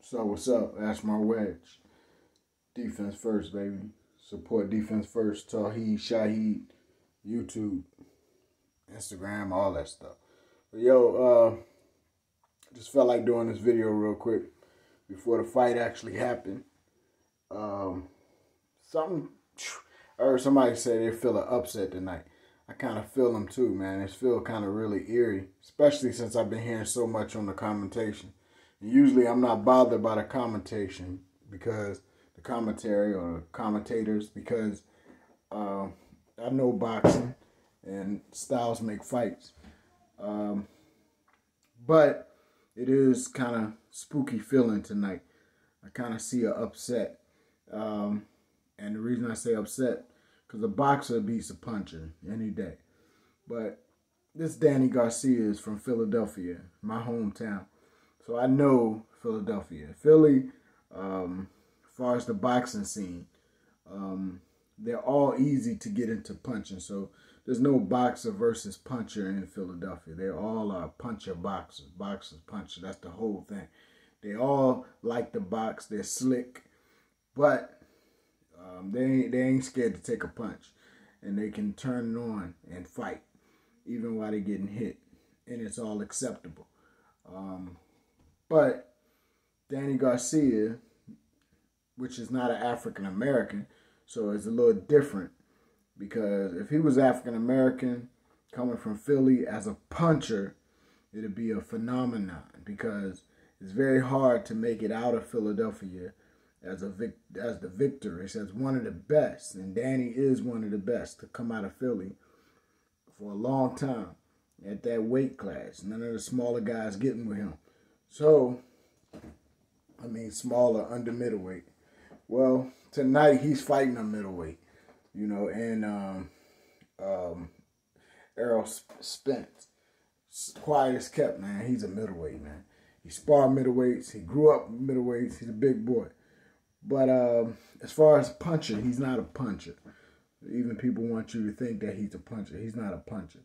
So what's up? That's my wedge. Defense first, baby. Support defense first. Tawheed, Shaheed, YouTube, Instagram, all that stuff. But yo, just felt like doing this video real quick before the fight actually happened. Something I heard somebody say they feel an upset tonight. I kind of feel them too, man. It feels kind of really eerie, especially since I've been hearing so much on the commentation. And usually I'm not bothered by the commentation because the commentary or commentators because I know boxing and styles make fights. But it is kind of spooky feeling tonight. I kind of see an upset. And the reason I say upset, because a boxer beats a puncher any day. But this Danny Garcia is from Philadelphia, my hometown. So I know Philadelphia. Philly, as far as the boxing scene, they're all easy to get into punching. So there's no boxer versus puncher in Philadelphia. They all are puncher boxers. Boxers, puncher. That's the whole thing. They all like to box. They're slick. But they ain't scared to take a punch. And they can turn it on and fight. Even while they're getting hit. And it's all acceptable. But Danny Garcia, which is not an African American, so it's a little different. Because if he was African American, coming from Philly as a puncher, it'd be a phenomenon. Because it's very hard to make it out of Philadelphia as the victor. It's as one of the best. And Danny is one of the best to come out of Philly for a long time at that weight class. None of the smaller guys getting with him. So, I mean, smaller, under middleweight. Well, tonight he's fighting a middleweight, you know, and Errol Spence. Quiet as kept, man. He's a middleweight, man. He sparred middleweights. He grew up middleweights. He's a big boy. But as far as puncher, he's not a puncher. Even people want you to think that he's a puncher. He's not a puncher.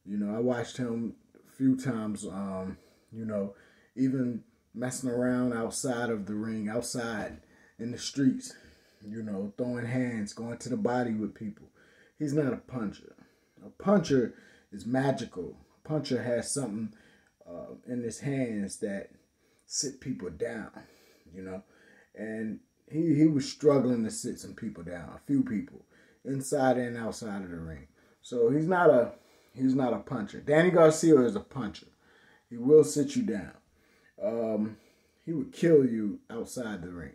You know, I watched him a few times, you know, even messing around outside of the ring, outside in the streets, you know, throwing hands, going to the body with people. He's not a puncher. A puncher is magical. A puncher has something in his hands that sit people down, you know. And he was struggling to sit some people down, a few people, inside and outside of the ring. So he's not a puncher. Danny Garcia is a puncher. He will sit you down. He would kill you outside the ring.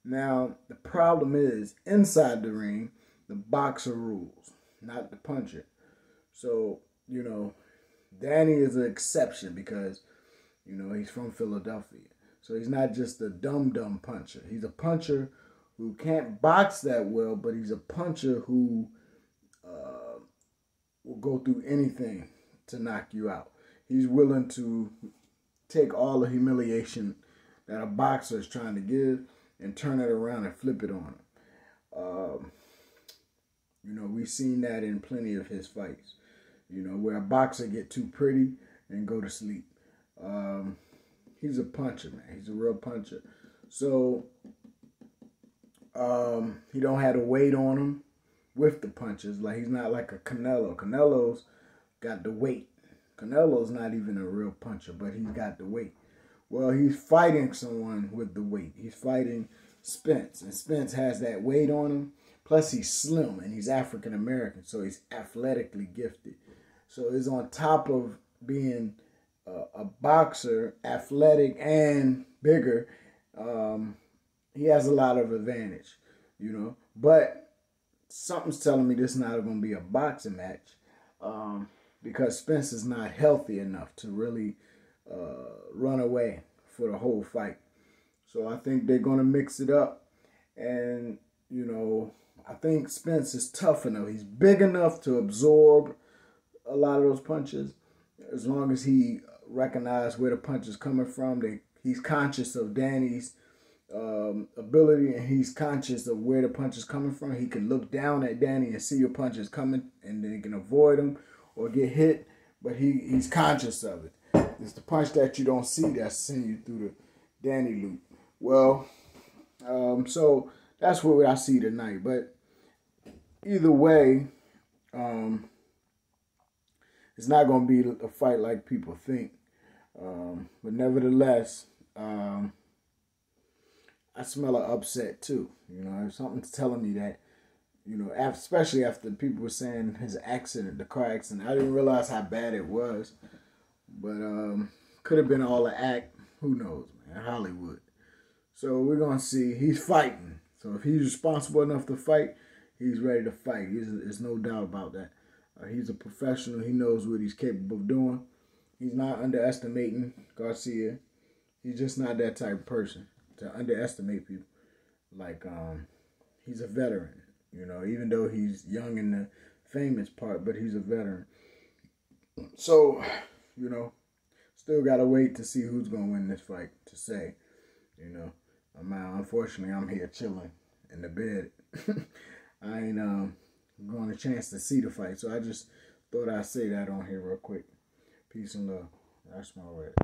Now, the problem is, inside the ring, the boxer rules, not the puncher. So, you know, Danny is an exception because, you know, he's from Philadelphia. So he's not just a dumb puncher. He's a puncher who can't box that well, but he's a puncher who will go through anything to knock you out. He's willing to take all the humiliation that a boxer is trying to give and turn it around and flip it on him. You know, we've seen that in plenty of his fights. You know, where a boxer get too pretty and go to sleep. He's a puncher, man. He's a real puncher. So, he don't have the weight on him with the punches. Like, he's not like a Canelo. Canelo's got the weight. Canelo's not even a real puncher, but he's got the weight. Well, he's fighting someone with the weight. He's fighting Spence, and Spence has that weight on him. Plus, he's slim, and he's African American, so he's athletically gifted. So he's on top of being a boxer, athletic and bigger. He has a lot of advantage, you know. But something's telling me this is not going to be a boxing match because Spence is not healthy enough to really run away for the whole fight. So I think they're going to mix it up. And, you know, I think Spence is tough enough. He's big enough to absorb a lot of those punches as long as he recognizes where the punch is coming from. He's conscious of Danny's ability, and he's conscious of where the punch is coming from. He can look down at Danny and see your punches coming, and then he can avoid them or get hit, but he's conscious of it. It's the punch that you don't see that's sending you through the Danny loop. Well, so that's what I see tonight. But either way, it's not going to be a fight like people think. But nevertheless, I smell an upset too. You know, something's telling me that, you know, especially after people were saying his accident, the car accident. I didn't realize how bad it was. But could have been all an act. Who knows, man? Hollywood. So we're going to see. He's fighting. So if he's responsible enough to fight, he's ready to fight. There's no doubt about that. He's a professional. He knows what he's capable of doing. He's not underestimating Garcia. He's just not that type of person to underestimate people. Like, he's a veteran, you know, even though he's young in the famous part, but he's a veteran. So, you know, still got to wait to see who's going to win this fight to say, you know. Unfortunately, I'm here chilling in the bed. I ain't going a chance to see the fight, so I just thought I'd say that on here real quick. Peace and love. That's my word.